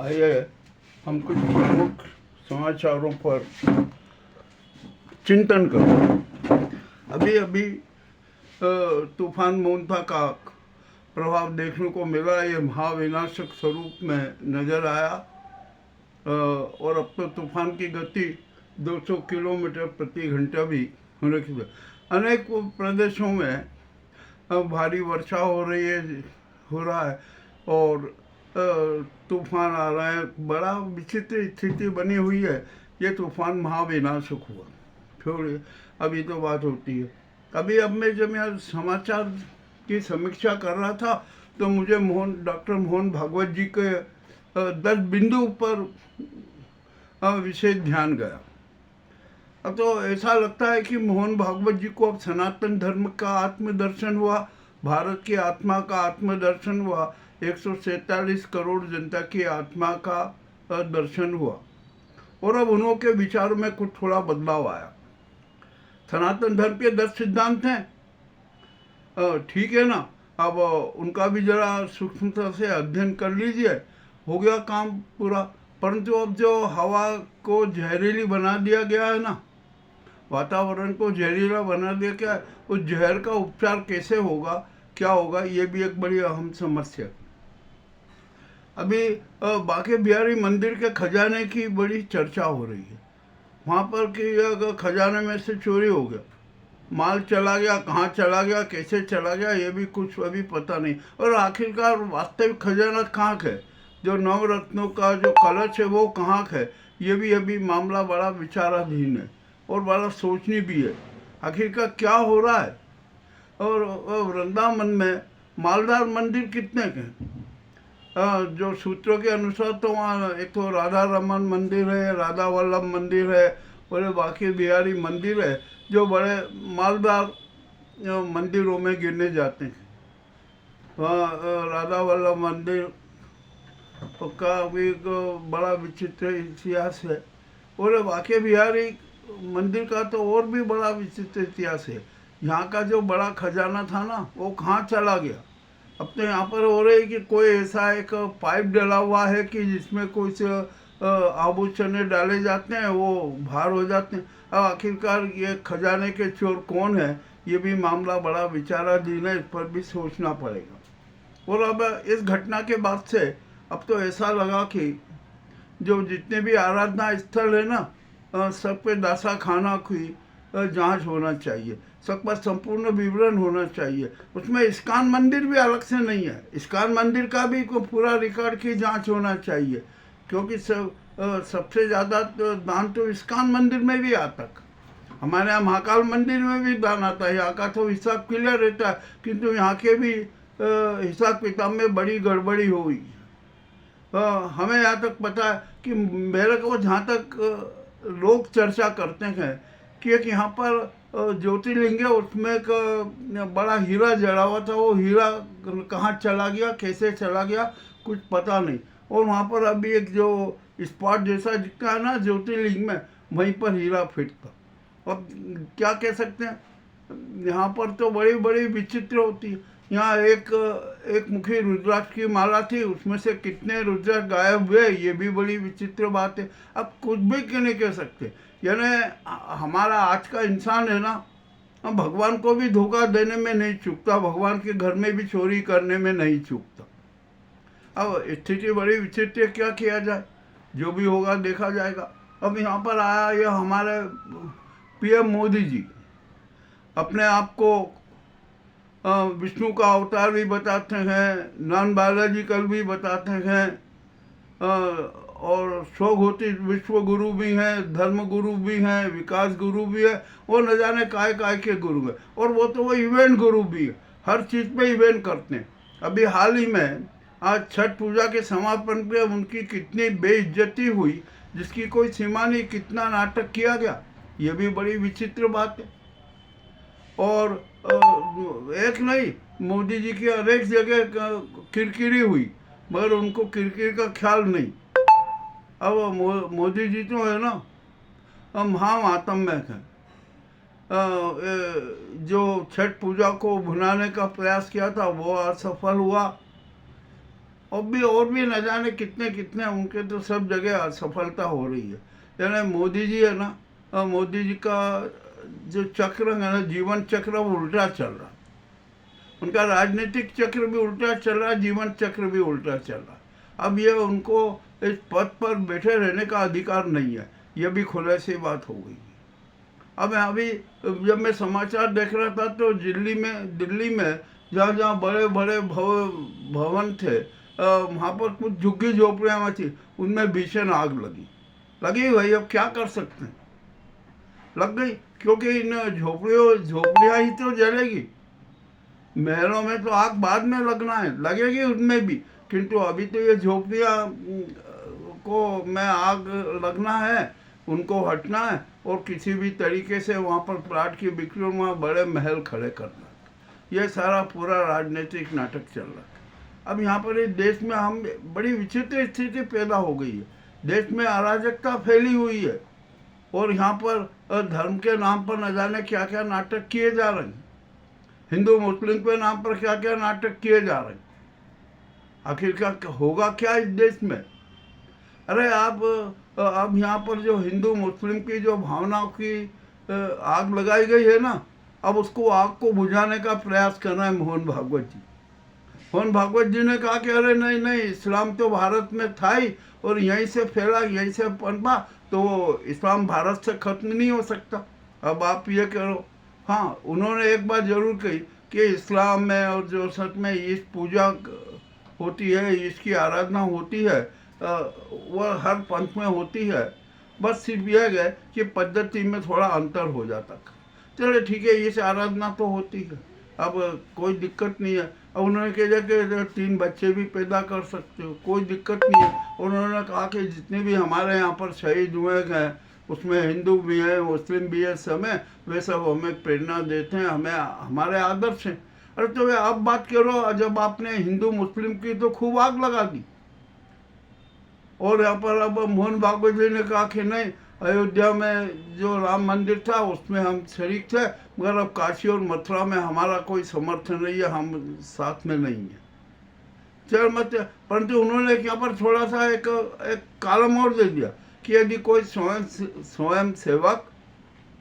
आइए हम कुछ प्रमुख समाचारों पर चिंतन करें। अभी अभी तूफान मोंथा का प्रभाव देखने को मिला। ये महाविनाशक स्वरूप में नजर आया और अब तो तूफान की गति 200 किलोमीटर प्रति घंटा भी होने की अनेक प्रदेशों में भारी वर्षा हो रहा है और तूफान आ रहा है। बड़ा विचित्र स्थिति बनी हुई है। ये तूफान महाविनाशक हुआ फिर अभी तो बात होती है। अभी अब मैं जब यहाँ समाचार की समीक्षा कर रहा था तो मुझे डॉक्टर मोहन भागवत जी के 10 बिंदु पर विशेष ध्यान गया। अब तो ऐसा लगता है कि मोहन भागवत जी को अब सनातन धर्म का आत्मदर्शन हुआ, भारत की आत्मा का आत्मदर्शन हुआ, 147 करोड़ जनता की आत्मा का दर्शन हुआ और अब उन्होंने विचारों में कुछ थोड़ा बदलाव आया। सनातन धर्म के 10 सिद्धांत हैं, ठीक है ना। अब उनका भी जरा सूक्ष्मता से अध्ययन कर लीजिए, हो गया काम पूरा। परंतु अब जो हवा को जहरीली बना दिया गया है ना, वातावरण को जहरीला बना दिया गया है, उस जहर का उपचार कैसे होगा, क्या होगा, ये भी एक बड़ी अहम समस्या। अभी बांके बिहारी मंदिर के खजाने की बड़ी चर्चा हो रही है। वहाँ पर कि खजाने में से चोरी हो गया, माल चला गया, कहाँ चला गया, कैसे चला गया, ये भी कुछ अभी पता नहीं। और आखिरकार वास्तविक खजाना कहाँ है, जो नवरत्नों का जो कलश है वो कहाँ है, ये भी अभी मामला बड़ा विचाराधीन है और बड़ा सोचनी भी है। आखिरकार क्या हो रहा है। और वृंदावन में मालदार मंदिर कितने के हैं? जो सूत्रों के अनुसार तो वहाँ एक तो राधा रमन मंदिर है, राधा वल्लभ मंदिर है और बाकी बिहारी मंदिर है, जो बड़े मालदार मंदिरों में गिने जाते हैं। वहाँ राधा वल्लभ मंदिर का भी एक बड़ा विचित्र इतिहास है और बाकी बिहारी मंदिर का तो और भी बड़ा विचित्र इतिहास है। यहाँ का जो बड़ा खजाना था ना, वो कहाँ चला गया। अब तो यहाँ पर हो रही है कि कोई ऐसा एक पाइप डला हुआ है कि जिसमें कुछ आभूषण डाले जाते हैं, वो बाहर हो जाते हैं। अब आखिरकार ये खजाने के चोर कौन है, ये भी मामला बड़ा विचाराधीन है, इस पर भी सोचना पड़ेगा। और अब इस घटना के बाद से अब तो ऐसा लगा कि जो जितने भी आराधना स्थल है ना, सब पे दासा खाना की जांच होना चाहिए, सब पर संपूर्ण विवरण होना चाहिए। उसमें इस्कॉन मंदिर भी अलग से नहीं है, इस्कॉन मंदिर का भी को पूरा रिकॉर्ड की जांच होना चाहिए, क्योंकि सबसे ज़्यादा तो दान तो इस्कॉन मंदिर में भी आता है। हमारे यहाँ महाकाल मंदिर में भी दान आता है, यहाँ का तो हिसाब क्लियर रहता है, किंतु यहाँ के भी हिसाब किताब में बड़ी गड़बड़ी हुई। हमें यहाँ तक पता है कि मेरे को जहाँ तक लोग चर्चा करते हैं कि एक यहाँ पर ज्योतिर्लिंग है, उसमें एक बड़ा हीरा जड़ा हुआ था, वो हीरा कहाँ चला गया, कैसे चला गया, कुछ पता नहीं। और वहाँ पर अभी एक जो स्पॉट जैसा दिखता है ना ज्योतिर्लिंग में, वहीं पर हीरा फिट था। अब क्या कह सकते हैं, यहाँ पर तो बड़ी बड़ी विचित्र होती है। यहाँ एक मुखी रुद्राक्ष की माला थी, उसमें से कितने रुद्राक्ष गायब हुए, ये भी बड़ी विचित्र बात है। अब कुछ भी क्यों नहीं कह सकते। यानी हमारा आज का इंसान है ना, हम भगवान को भी धोखा देने में नहीं चूकता, भगवान के घर में भी चोरी करने में नहीं चूकता। अब स्थिति बड़ी विचित्र, क्या किया जाए, जो भी होगा देखा जाएगा। अब यहाँ पर आया ये हमारे पीएम मोदी जी, अपने आप को विष्णु का अवतार भी बताते हैं, नॉन बायोलॉजिकल भी बताते हैं, और स्वघोषित विश्व गुरु भी हैं, धर्म गुरु भी हैं, विकास गुरु भी है, वो न जाने काय के गुरु है। और वो तो वो इवेंट गुरु भी है, हर चीज़ पे इवेंट करते हैं। अभी हाल ही में आज छठ पूजा के समापन पे उनकी कितनी बेइज्जती हुई, जिसकी कोई सीमा नहीं, कितना नाटक किया गया, ये भी बड़ी विचित्र बात है। और एक नहीं, मोदी जी की हर एक जगह किरकिरी हुई, मगर उनको किरकिरी का ख्याल नहीं। अब मोदी जी तो है ना महामातम है। जो छठ पूजा को भुनाने का प्रयास किया था वो असफल हुआ। और भी न जाने कितने कितने उनके तो सब जगह असफलता हो रही है। यानी मोदी जी है ना, मोदी जी का जो चक्र है ना, जीवन चक्र, वो उल्टा चल रहा। उनका राजनीतिक चक्र भी उल्टा चल रहा, जीवन चक्र भी उल्टा चल रहा। अब ये उनको इस पद पर बैठे रहने का अधिकार नहीं है, ये भी खुले से बात हो गई। अब अभी जब मैं समाचार देख रहा था तो दिल्ली में जहाँ जहाँ बड़े बड़े भवन थे, वहाँ पर कुछ झुग्गी झोपड़ियाँ थी, उनमें भीषण आग लगी भाई। अब क्या कर सकते हैं, लग गई, क्योंकि इन झोपड़ियाँ ही तो जलेगी। महलों में तो आग बाद में लगना है, लगेगी उनमें भी, किंतु अभी तो ये झोपड़ियाँ को में आग लगना है, उनको हटना है और किसी भी तरीके से वहाँ पर प्लाट की बिक्री और वहाँ बड़े महल खड़े करना। ये सारा पूरा राजनीतिक नाटक चल रहा है। अब यहाँ पर इस देश में हम बड़ी विचित्र स्थिति पैदा हो गई है। देश में अराजकता फैली हुई है और यहाँ पर धर्म के नाम पर न जाने क्या क्या नाटक किए जा रहे हैं। हिंदू मुस्लिम के नाम पर क्या क्या नाटक किए जा रहे हैं। आखिर क्या होगा क्या इस देश में? अरे अब यहाँ पर जो हिंदू मुस्लिम की जो भावनाओं की आग लगाई गई है ना, अब उसको आग को बुझाने का प्रयास कर रहे हैं मोहन भागवत जी। मोहन भागवत जी ने कहा कि अरे नहीं नहीं, इस्लाम तो भारत में था ही और यहीं से फैला, यहीं से पनपा, तो इस्लाम भारत से खत्म नहीं हो सकता। अब आप ये करो। हाँ, उन्होंने एक बात जरूर कही कि इस्लाम में और जो सच में ईश पूजा होती है, इसकी आराधना होती है, वह हर पंथ में होती है। बस सिर्फ यह है कि पद्धति में थोड़ा अंतर हो जाता। चलो ठीक है, इस आराधना तो होती है, अब कोई दिक्कत नहीं है। अब उन्होंने कहा कि 3 बच्चे भी पैदा कर सकते हो, कोई दिक्कत नहीं है। उन्होंने कहा कि जितने भी हमारे यहाँ पर शहीद हुए हैं उसमें हिंदू भी हैं, मुस्लिम भी है, सब हैं, वे सब हमें प्रेरणा देते हैं, हमें हमारे आदर्श हैं। अरे तो वे अब बात करो, जब आपने हिंदू मुस्लिम की तो खूब आग लगा दी। और यहाँ पर अब मोहन भागवत जी ने कहा कि नहीं, अयोध्या में जो राम मंदिर था उसमें हम शरीक थे, मगर अब काशी और मथुरा में हमारा कोई समर्थन नहीं है, हम साथ में नहीं है। चल मत, परंतु उन्होंने यहाँ पर थोड़ा सा एक कॉलम और दे दिया कि यदि कोई स्वयं सेवक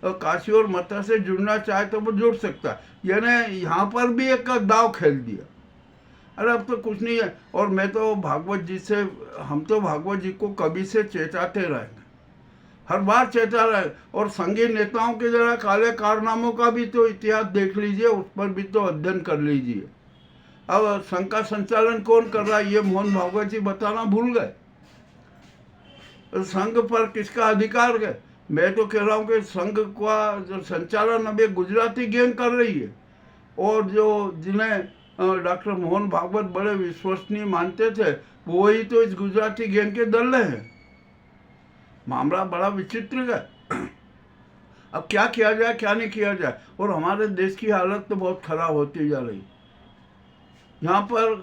काशी और मथुरा से जुड़ना चाहे तो वो जुड़ सकता है। यानी यहाँ पर भी एक दाव खेल दिया। अरे अब तो कुछ नहीं है। और मैं तो भागवत जी से, हम तो भागवत जी को कभी से चेताते रहेंगे, हर बार चेता रहे। और संघीय नेताओं के जरा काले कारनामों का भी तो इतिहास देख लीजिए, उस पर भी तो अध्ययन कर लीजिए। अब संघ का संचालन कौन कर रहा है ये मोहन भागवत जी बताना भूल गए। संघ पर किसका अधिकार है? मैं तो कह रहा हूँ कि संघ का जो संचालन अभी गुजराती गैंग कर रही है, और जो जिन्हें डॉक्टर मोहन भागवत बड़े विश्वसनीय मानते थे, वही तो इस गुजराती गैंग के दल्ले हैं। मामला बड़ा विचित्र है। अब क्या किया जाए, क्या नहीं किया जाए। और हमारे देश की हालत तो बहुत खराब होती जा रही। यहाँ पर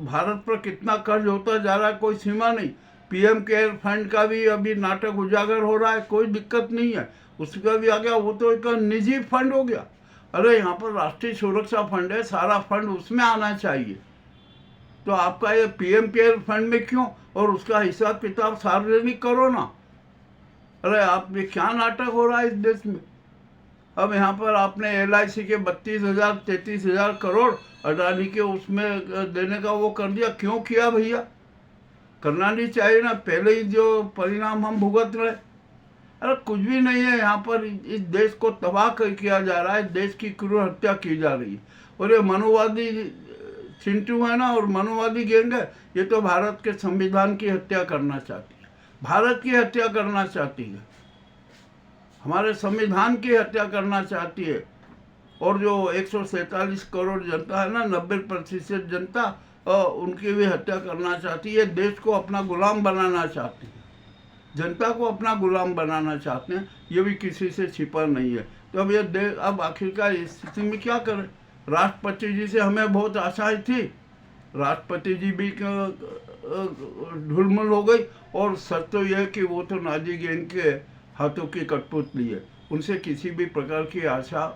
भारत पर कितना कर्ज होता जा रहा है, कोई सीमा नहीं। पीएम केयर फंड का भी अभी नाटक उजागर हो रहा है, कोई दिक्कत नहीं है, उसका भी आ गया, वो तो एक निजी फंड हो गया। अरे यहाँ पर राष्ट्रीय सुरक्षा फंड है, सारा फंड उसमें आना चाहिए। तो आपका ये पीएम केयर फंड में क्यों? और उसका हिसाब किताब सार्वजनिक करो ना। अरे आप ये क्या नाटक हो रहा है इस देश में? अब यहाँ पर आपने LIC के 32,000-33,000 करोड़ अडानी के उसमें देने का वो कर दिया। क्यों किया भैया? करना नहीं चाहिए ना, पहले ही जो परिणाम हम भुगत रहे। अरे कुछ भी नहीं है, यहाँ पर इस देश को तबाह किया जा रहा है, देश की क्रूर हत्या की जा रही है। और ये मनुवादी चिंटू है ना, और मनुवादी गैंग है, ये तो भारत के संविधान की हत्या करना चाहती है, भारत की हत्या करना चाहती है, हमारे संविधान की हत्या करना चाहती है। और जो 147 करोड़ जनता है ना, 90% जनता, उनकी भी हत्या करना चाहती है। देश को अपना गुलाम बनाना चाहती है, जनता को अपना गुलाम बनाना चाहते हैं। ये भी किसी से छिपा नहीं है। तो अब ये देश, अब आखिरकार इस स्थिति में क्या करें? राष्ट्रपति जी से हमें बहुत आशाएं थी, राष्ट्रपति जी भी ढुलमुल हो गई। और सच तो यह है कि वो तो नाजी गैंग के हाथों की कठपुतली है, उनसे किसी भी प्रकार की आशा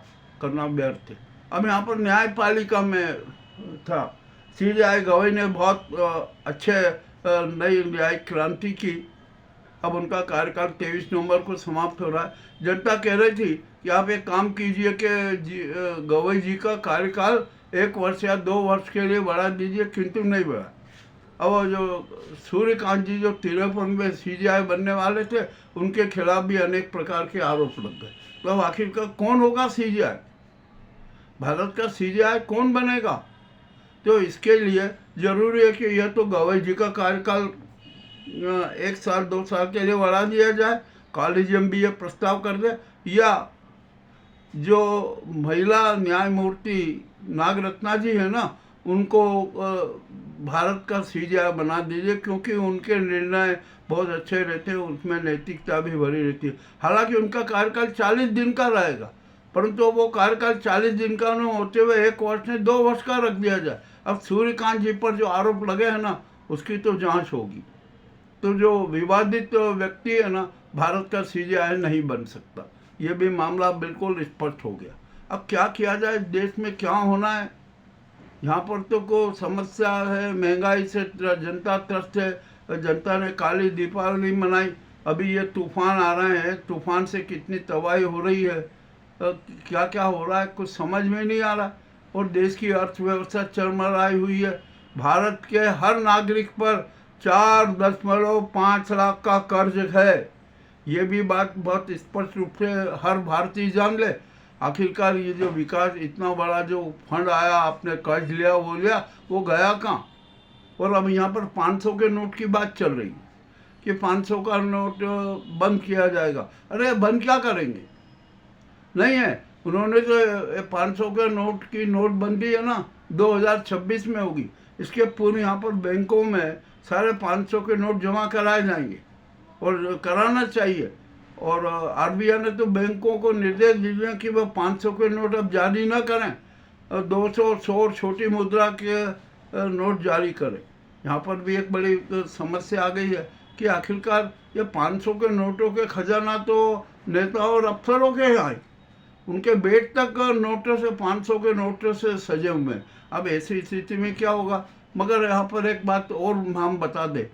करना व्यर्थ है। अब यहाँ पर न्यायपालिका में था, सीजेआई गवई ने बहुत अच्छे नई न्यायिक क्रांति की। अब उनका कार्यकाल 23 नवंबर को समाप्त हो रहा है। जनता कह रही थी कि आप एक काम कीजिए कि गवई जी का कार्यकाल 1 वर्ष या 2 वर्ष के लिए बढ़ा दीजिए, किंतु नहीं बढ़ा। अब वो जो सूर्यकांत जी जो 53 में सीजेआई बनने वाले थे, उनके खिलाफ भी अनेक प्रकार के आरोप लग गए। तो अब आखिरकार कौन होगा सीजेआई? भारत का सीजेआई कौन बनेगा? तो इसके लिए जरूरी है कि यह तो गवई जी का कार्यकाल 1 साल 2 साल के लिए बढ़ा दिया जाए, कॉलेजियम भी ये प्रस्ताव कर दे, या जो महिला न्यायमूर्ति नागरत्ना जी है ना, उनको भारत का सीजेआई बना दीजिए, क्योंकि उनके निर्णय बहुत अच्छे रहते हैं, उसमें नैतिकता भी भरी रहती है। हालांकि उनका कार्यकाल 40 दिन का रहेगा, परंतु वो कार्यकाल 40 दिन का न होते हुए 1 वर्ष ने 2 वर्ष का रख दिया जाए। अब सूर्यकांत जी पर जो आरोप लगे हैं ना, उसकी तो जांच होगी। तो जो विवादित व्यक्ति है ना, भारत का सीजेआई नहीं बन सकता। ये भी मामला बिल्कुल स्पष्ट हो गया। अब क्या किया जाए, देश में क्या होना है? यहाँ पर तो को समस्या है, महंगाई से जनता त्रस्त है। जनता ने काली दीपावली मनाई, अभी ये तूफान आ रहे हैं, तूफान से कितनी तबाही हो रही है, क्या क्या हो रहा है कुछ समझ में नहीं आ रहा। और देश की अर्थव्यवस्था चरमराई हुई है। भारत के हर नागरिक पर 4.5 लाख का कर्ज है। ये भी बात बहुत स्पष्ट रूप से हर भारतीय जान ले। आखिरकार ये जो विकास इतना बड़ा जो फंड आया, आपने कर्ज लिया, वो गया कहाँ? और अब यहाँ पर 500 के नोट की बात चल रही है कि 500 का नोट बंद किया जाएगा। अरे बंद क्या करेंगे? नहीं है, उन्होंने तो 500 के नोट की नोटबंदी है ना 2026 में होगी। इसके पूर्व यहाँ पर बैंकों में सारे 500 के नोट जमा कराए जाएंगे, और कराना चाहिए। और आरबीआई ने तो बैंकों को निर्देश दिए कि वह 500 के नोट अब जारी न करें, 200, 100 छोटी मुद्रा के नोट जारी करें। यहाँ पर भी एक बड़ी समस्या आ गई है कि आखिरकार ये 500 के नोटों के खजाना तो नेताओं और अफसरों के यहाँ है, उनके बेट तक नोटों से 500 के नोटों से सजे हुए हैं। अब ऐसी स्थिति में क्या होगा? मगर यहाँ पर एक बात और हम बता दें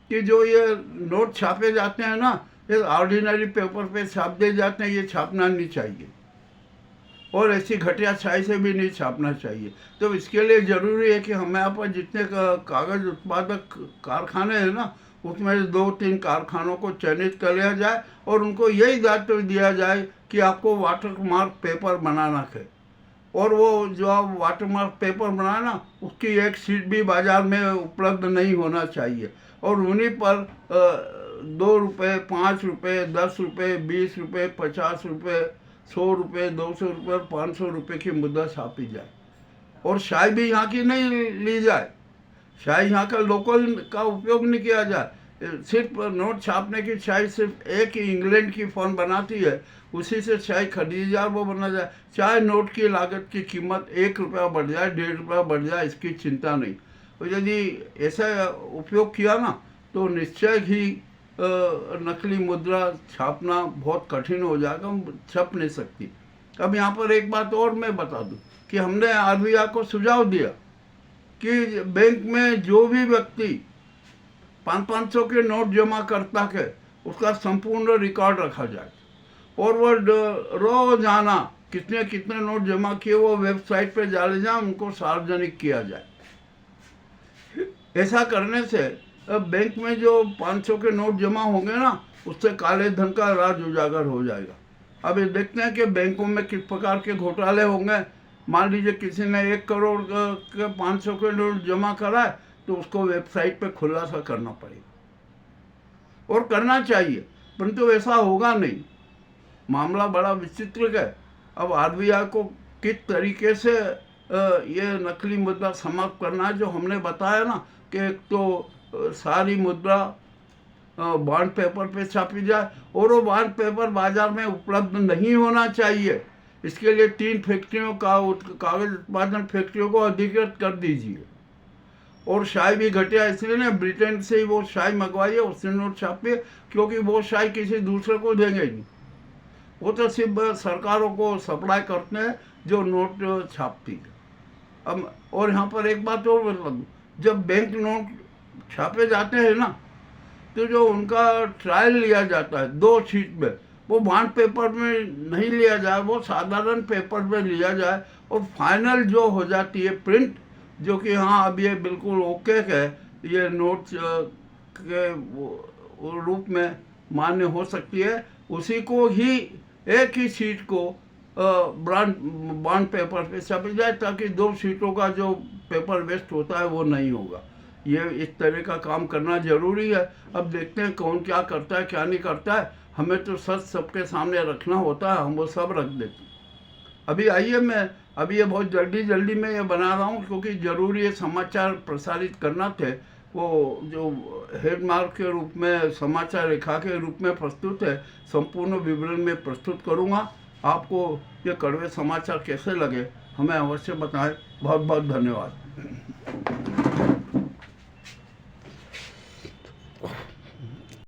कि जो ये नोट छापे जाते हैं ना, ये ऑर्डिनरी पेपर पे छाप दे जाते हैं, ये छापना नहीं चाहिए, और ऐसी घटिया स्याही से भी नहीं छापना चाहिए। तो इसके लिए ज़रूरी है कि हमें यहाँ पर जितने कागज़ उत्पादक कारखाने हैं ना, उसमें 2-3 कारखानों को चयनित कर लिया जाए, और उनको यही दायित्व दिया जाए कि आपको वाटरमार्क पेपर बनाना है। और वो जो आप वाटरमार्क पेपर बनाए ना, उसकी एक शीट भी बाज़ार में उपलब्ध नहीं होना चाहिए, और उन्हीं पर 2 रुपये, 5 रुपये, 10 रुपये, 20 रुपये, 50 रुपये, 100 रुपये, 200 रुपये और 500 रुपये की मुद्रा छापी जाए। और शायद भी यहाँ की नहीं ली जाए, शायद यहाँ का लोकल का उपयोग नहीं किया जाए। सिर्फ नोट छापने की शायद सिर्फ एक ही इंग्लैंड की फर्म बनाती है, उसी से शायद खरीदी जाए, वो बना जाए। चाहे नोट की लागत की कीमत 1 रुपया बढ़ जाए, 1.5 रुपया बढ़ जाए, इसकी चिंता नहीं। और यदि ऐसा उपयोग किया ना, तो निश्चय ही नकली मुद्रा छापना बहुत कठिन हो जाएगा, छप नहीं सकती। अब यहाँ पर एक बात और मैं बता दूं कि हमने आरबीआई को सुझाव दिया कि बैंक में जो भी व्यक्ति 500 के नोट जमा करता है, उसका संपूर्ण रिकॉर्ड रखा जाए, और वो रोजाना कितने कितने नोट जमा किए वो वेबसाइट पे डाले जाए, उनको सार्वजनिक किया जाए। ऐसा करने से बैंक में जो 500 के नोट जमा होंगे ना, उससे काले धन का राज उजागर हो जाएगा। अब ये देखते हैं कि बैंकों में किस प्रकार के घोटाले होंगे। मान लीजिए किसी ने 1 करोड़ के 500 के नोट जमा कराए, तो उसको वेबसाइट पे खुलासा करना पड़ेगा, और करना चाहिए, परंतु ऐसा होगा नहीं। मामला बड़ा विचित्र है। अब आरबीआई को किस तरीके से ये नकली मुद्रा समाप्त करना है, जो हमने बताया ना कि एक तो सारी मुद्रा बॉन्ड पेपर पे छापी जाए, और वो बॉन्ड पेपर बाजार में उपलब्ध नहीं होना चाहिए। इसके लिए 3 फैक्ट्रियों का कागज उत्पादन फैक्ट्रियों को अधिकृत कर दीजिए। और शाय भी घटिया इसलिए ना, ब्रिटेन से ही वो शाय मंगवाइए, उससे नोट छापिए, क्योंकि वो शाय किसी दूसरे को देंगे नहीं, वो तो सिर्फ सरकारों को सप्लाई करते हैं जो नोट छापती है। अब और यहाँ पर एक बात और बता दूँ, जब बैंक नोट छापे जाते हैं ना, तो जो उनका ट्रायल लिया जाता है 2 शीट में, वो बॉन्ड पेपर में नहीं लिया जाए, वो साधारण पेपर में लिया जाए और फाइनल जो हो जाती है प्रिंट, जो कि हाँ अब ये बिल्कुल ओके है, ये नोट के रूप में मान्य हो सकती है, उसी को ही एक ही सीट को बॉन्ड पेपर पे छपी जाए, ताकि 2 सीटों का जो पेपर वेस्ट होता है वो नहीं होगा। ये इस तरह का काम करना जरूरी है। अब देखते हैं कौन क्या करता है क्या नहीं करता है, हमें तो सच सबके सामने रखना होता है, हम वो सब रख देते हैं। अभी आइए, मैं अभी ये बहुत जल्दी में ये बना रहा हूँ, क्योंकि ज़रूरी ये समाचार प्रसारित करना थे। वो जो हेडमार्क के रूप में समाचार रेखा के रूप में प्रस्तुत है, संपूर्ण विवरण में प्रस्तुत करूँगा। आपको ये कड़वे समाचार कैसे लगे हमें अवश्य बताएं। बहुत बहुत धन्यवाद।